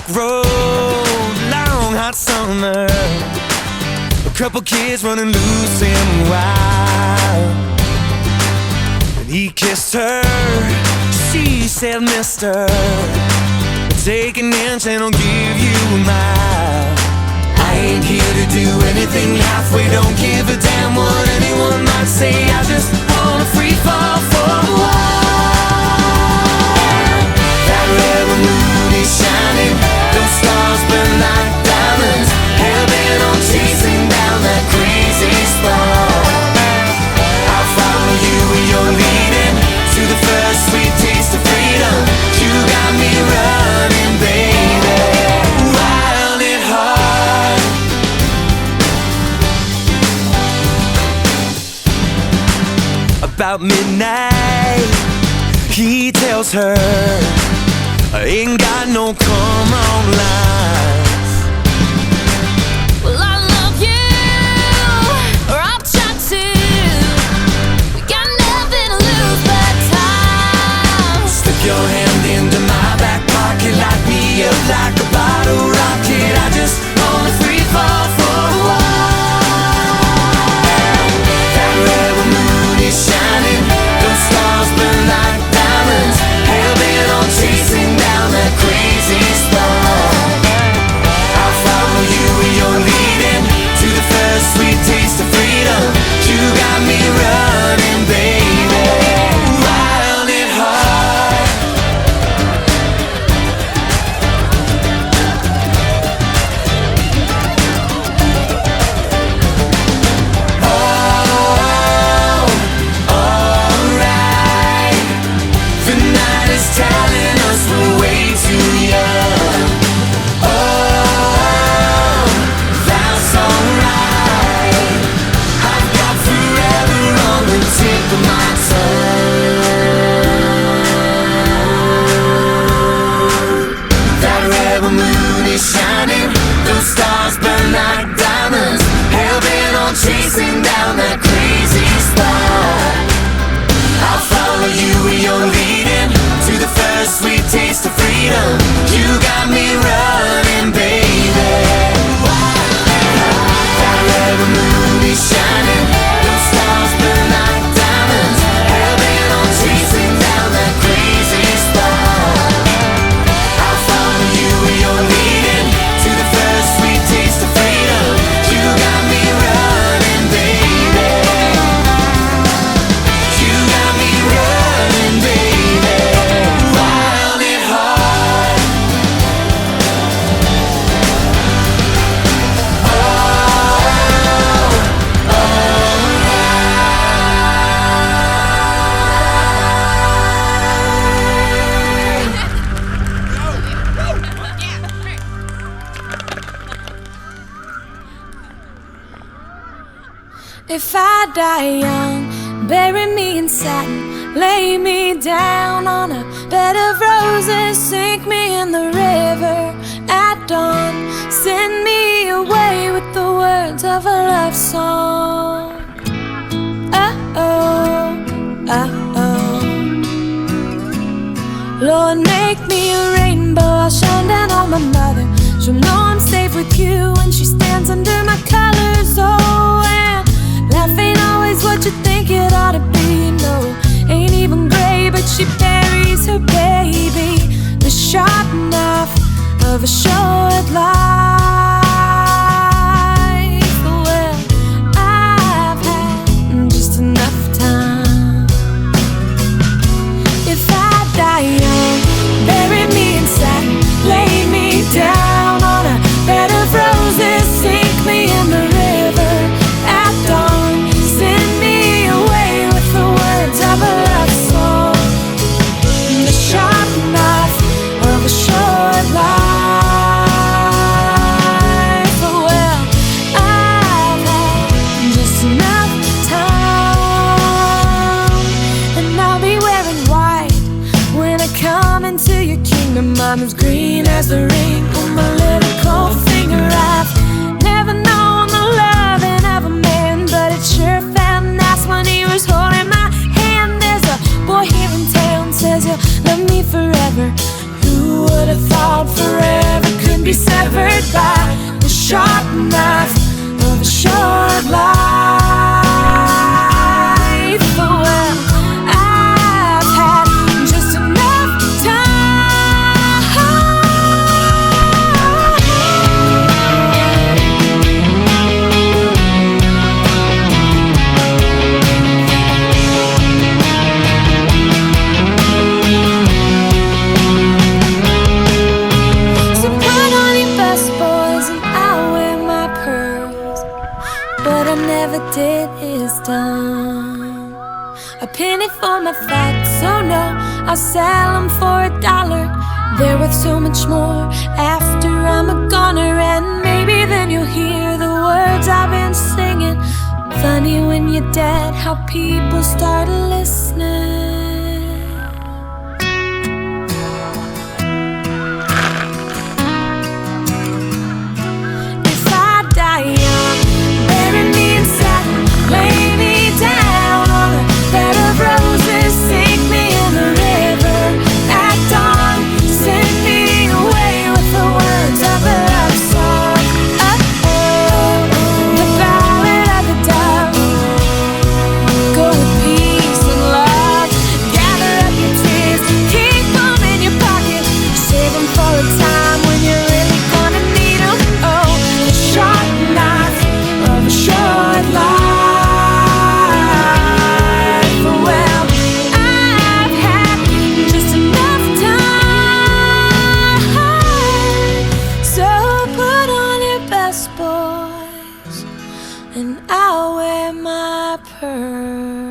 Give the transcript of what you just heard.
back road, long hot summer. A couple kids running loose and wild. And he kissed her, she said, mister, take an inch and I'll give you a mile. I ain't here to do anything halfway, don't give a damn what anyone might say. I just wanna free fall for a while. That rebel moon is shining, those stars burn like diamonds, hell-bent on chasing down that crazy spark. I'll follow you where you're leading, to the first sweet taste of freedom. You got me running, baby, wild and hard. About midnight, he tells her, I ain't got no come on lines. Well, I love you, or I'll try to. We got nothing to lose but time. Slip your hand into my back pocket, lock me up like a bottle rocket. I just wanna free fall for a while. That rebel moon is shining, those stars burn like diamonds, hell-bent on chasing down that crazy spark. I'll follow you where you're leading, to the first sweet taste of freedom. You got me running, baby, wild and hard. Oh, alright. The night is telling us we're way too young. Oh, that's alright. I've got forever on the tip of my tongue. That rebel moon is shining, those stars burn like diamonds, hell-bent on chasing down that crazy spark. I'll follow you where you're leading, to the first sweet taste of freedom. You got me running, baby. That rebel moon is shining, those stars burn like diamonds, hell-bent on chasing down that crazy spark. I'll follow you where you're leading, to the first sweet taste of freedom. You got me running, baby. You got me running, baby, wild and hard. If I die young, bury me in satin, lay me down on a bed of roses, sink me in the river at dawn, send me away with the words of a love song. Oh, oh, oh. Lord, make me a rainbow, I'll shine down on my mother. She'll know I'm safe with you when she stands under my colors. Oh, and life ain't always what you think it ought to be. No, ain't even gray, but she buries her baby. The sharp knife of a short life. Well, I've had just enough time. If I die young, bury me in satin, lay me down on a bed of roses, sink me in the river at dawn, send me away with the words of a love song. The sharp knife of a short life. Well, I've had just enough time, and I'll be wearing white when I come into your kingdom. I'm as green as the ring on my little cold finger. I've never known the loving of a man, but it sure felt nice when he was holding my hand. There's a boy here in town says he'll love me forever. Who would have thought forever sharp knife of a short life. Oh, well, I've had just enough what I never did is done. A penny for my thoughts, oh no, I'll sell them for $1. They're worth so much more after I'm a goner. And maybe then you'll hear the words I've been singing. Funny when you're dead, how people start listening. If I die young, bury me in satin, lay me down on a bed of roses, sink me in the river at dawn, send me away with the words of a love song. Oh, the ballad of the dove. Go with peace and love, gather up your tears, keep them in your pocket, save them for a time when you're really gonna need them. Oh, the sharp knife of a short life. Well, I've had just enough time. So put on your best, boys, and I'll wear my pearl.